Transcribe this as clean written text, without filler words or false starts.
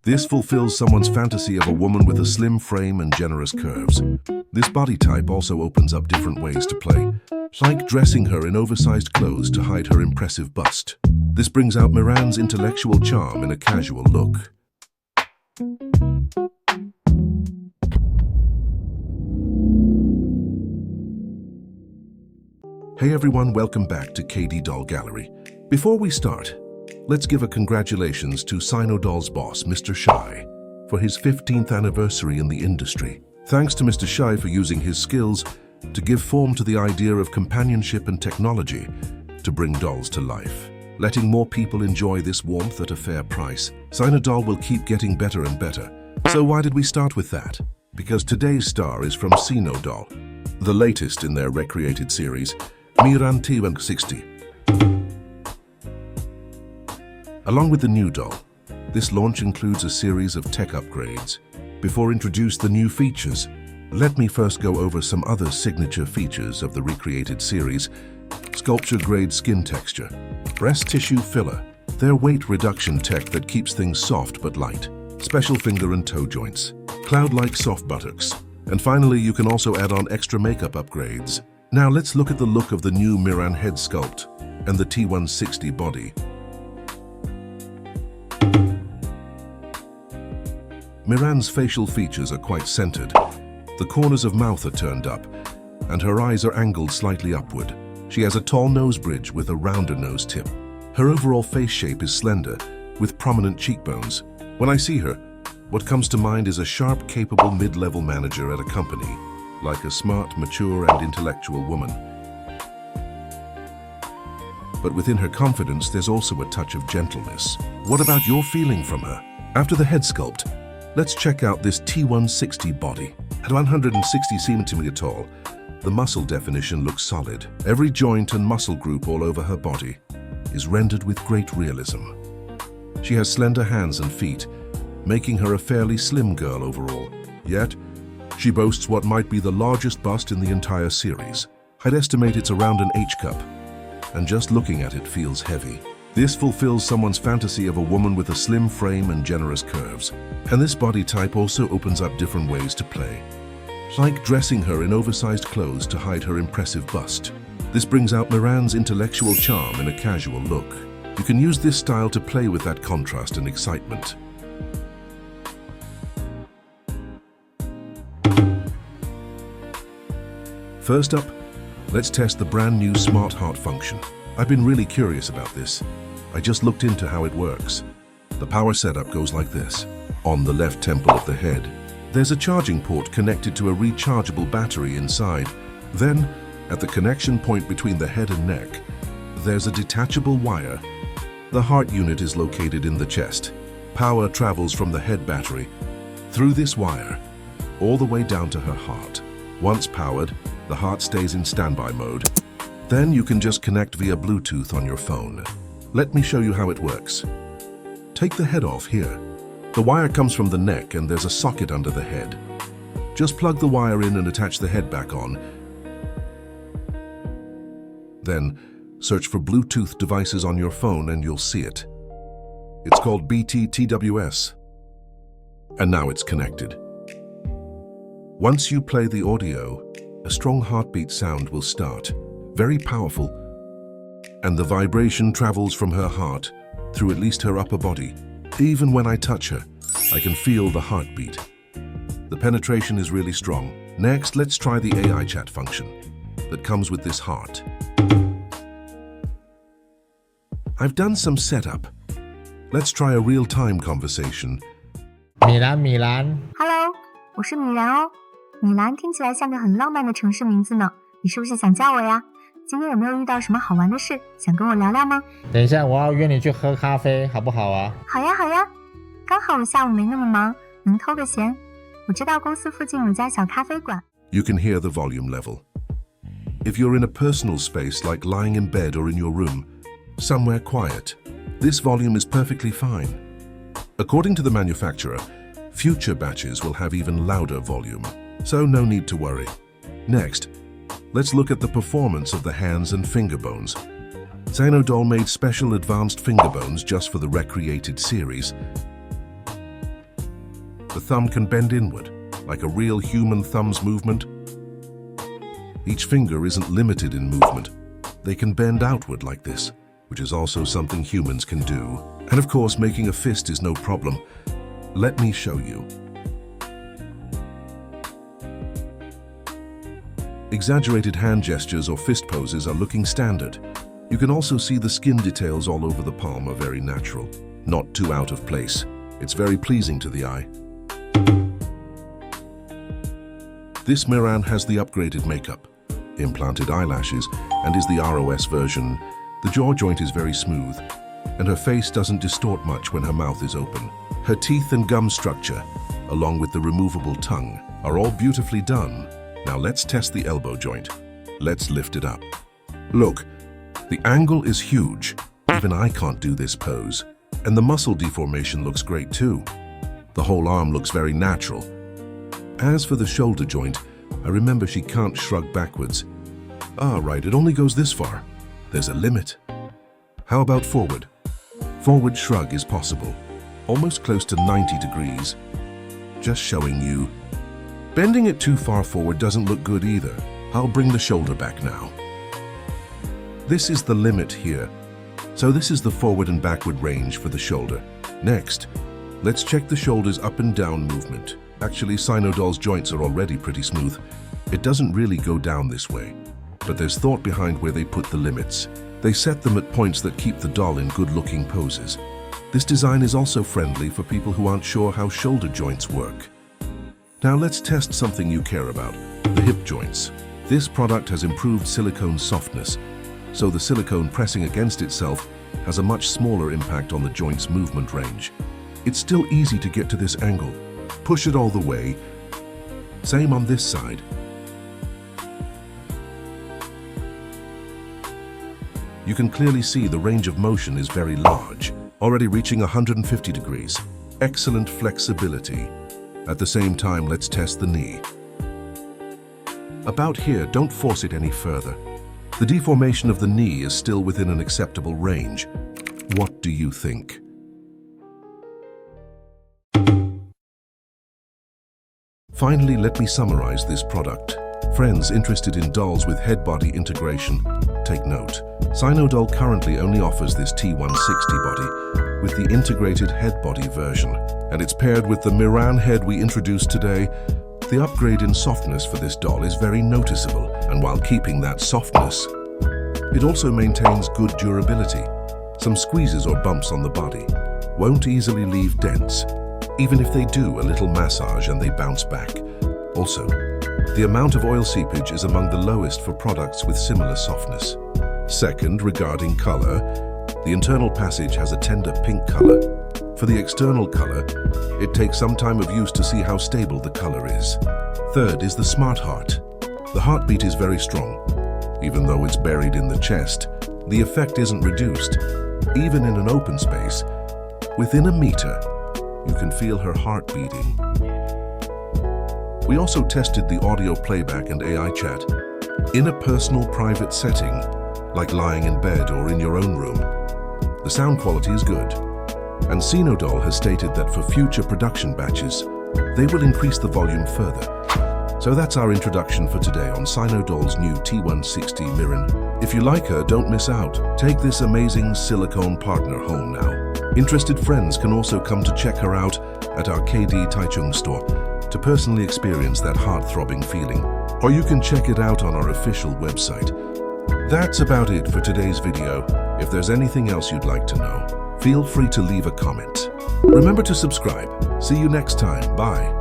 This fulfills someone's fantasy of a woman with a slim frame and generous curves. This body type also opens up different ways to play, like dressing her in oversized clothes to hide her impressive bust. This brings out Miran's intellectual charm in a casual look. Hey everyone, welcome back to KD Doll Gallery. Before we start, let's give a congratulations to Sino-doll's boss, Mr. Shy, for his 15th anniversary in the industry. Thanks to Mr. Shy for using his skills to give form to the idea of companionship and technology to bring dolls to life, letting more people enjoy this warmth at a fair price. Sino-doll will keep getting better and better. So why did we start with that? Because today's star is from Sino-doll, the latest in their recreated series, Miran T160. Along with the new doll, this launch includes a series of tech upgrades. Before introduce the new features, let me first go over some other signature features of the recreated series. Sculpture-grade skin texture, breast tissue filler, their weight reduction tech that keeps things soft but light, special finger and toe joints, cloud-like soft buttocks, and finally you can also add on extra makeup upgrades. Now let's look at the look of the new Miran head sculpt and the T160 body. Miran's facial features are quite centered. The corners of mouth are turned up, and her eyes are angled slightly upward. She has a tall nose bridge with a rounder nose tip. Her overall face shape is slender, with prominent cheekbones. When I see her, what comes to mind is a sharp, capable mid-level manager at a company, like a smart, mature, and intellectual woman. But within her confidence, there's also a touch of gentleness. What about your feeling from her? After the head sculpt, let's check out this T160 body. At 160 centimeters tall, the muscle definition looks solid. Every joint and muscle group all over her body is rendered with great realism. She has slender hands and feet, making her a fairly slim girl overall. Yet, she boasts what might be the largest bust in the entire series. I'd estimate it's around an H cup, and just looking at it feels heavy. This fulfills someone's fantasy of a woman with a slim frame and generous curves. And this body type also opens up different ways to play, like dressing her in oversized clothes to hide her impressive bust. This brings out Miran's intellectual charm in a casual look. You can use this style to play with that contrast and excitement. First up, let's test the brand new Smart Heart function. I've been really curious about this. I just looked into how it works. The power setup goes like this. On the left temple of the head, there's a charging port connected to a rechargeable battery inside. Then, at the connection point between the head and neck, there's a detachable wire. The heart unit is located in the chest. Power travels from the head battery through this wire all the way down to her heart. Once powered, the heart stays in standby mode. Then you can just connect via Bluetooth on your phone. Let me show you how it works. Take the head off here. The wire comes from the neck and there's a socket under the head. Just plug the wire in and attach the head back on. Then, search for Bluetooth devices on your phone and you'll see it. It's called BT-TWS. And now it's connected. Once you play the audio, a strong heartbeat sound will start, very powerful, and the vibration travels from her heart through at least her upper body. Even when I touch her, I can feel the heartbeat. The penetration is really strong. Next, let's try the AI chat function that comes with this heart. I've done some setup. Let's try a real-time conversation. Miran Hello， 我是米兰哦。米兰听起来像个很浪漫的城市名字呢，你是不是想叫我呀？今天有没有遇到什么好玩的事，想跟我聊聊吗？等一下，我要约你去喝咖啡，好不好啊？好呀好呀，刚好我下午没那么忙，能偷个闲。我知道公司附近有家小咖啡馆。You can hear the volume level. If you're in a personal space like lying in bed or in your room, somewhere quiet, this volume is perfectly fine. According to the manufacturer, future batches will have even louder volume, so no need to worry. Next, let's look at the performance of the hands and finger bones. Sino-doll made special advanced finger bones just for the recreated series. The thumb can bend inward, like a real human thumb's movement. Each finger isn't limited in movement. They can bend outward like this, which is also something humans can do. And of course, making a fist is no problem. Let me show you. Exaggerated hand gestures or fist poses are looking standard. You can also see the skin details all over the palm are very natural, not too out of place. It's very pleasing to the eye. This Miran has the upgraded makeup, implanted eyelashes, and is the ROS version. The jaw joint is very smooth, and her face doesn't distort much when her mouth is open. Her teeth and gum structure, along with the removable tongue, are all beautifully done. Now let's test the elbow joint. Let's lift it up. Look, the angle is huge. Even I can't do this pose. And the muscle deformation looks great too. The whole arm looks very natural. As for the shoulder joint, I remember she can't shrug backwards. Ah, right, it only goes this far. There's a limit. How about forward? Forward shrug is possible, almost close to 90 degrees. Just showing you. Bending it too far forward doesn't look good either. I'll bring the shoulder back now. This is the limit here. So this is the forward and backward range for the shoulder. Next, let's check the shoulder's up and down movement. Actually, Sino-doll's joints are already pretty smooth. It doesn't really go down this way, but there's thought behind where they put the limits. They set them at points that keep the doll in good-looking poses. This design is also friendly for people who aren't sure how shoulder joints work. Now let's test something you care about, the hip joints. This product has improved silicone softness, so the silicone pressing against itself has a much smaller impact on the joint's movement range. It's still easy to get to this angle. Push it all the way. Same on this side. You can clearly see the range of motion is very large, already reaching 150 degrees. Excellent flexibility. At the same time, let's test the knee. About here, don't force it any further. The deformation of the knee is still within an acceptable range. What do you think? Finally, let me summarize this product. Friends interested in dolls with head-body integration, take note. Sino-doll currently only offers this T160 body with the integrated head-body version, and it's paired with the Miran head we introduced today. The upgrade in softness for this doll is very noticeable, and while keeping that softness, it also maintains good durability. Some squeezes or bumps on the body won't easily leave dents, even if they do a little massage and they bounce back. Also, the amount of oil seepage is among the lowest for products with similar softness. Second, regarding color, the internal passage has a tender pink color. For the external color, it takes some time of use to see how stable the color is. Third is the smart heart. The heartbeat is very strong. Even though it's buried in the chest, the effect isn't reduced. Even in an open space, within a meter, you can feel her heart beating. We also tested the audio playback and AI chat in a personal private setting, like lying in bed or in your own room. The sound quality is good, and Sino-doll has stated that for future production batches, they will increase the volume further. So that's our introduction for today on Sino-doll's new T160 Miran. If you like her, don't miss out. Take this amazing silicone partner home now. Interested friends can also come to check her out at our KD Taichung store to personally experience that heart-throbbing feeling. Or you can check it out on our official website. That's about it for today's video. If there's anything else you'd like to know, feel free to leave a comment. Remember to subscribe. See you next time. Bye.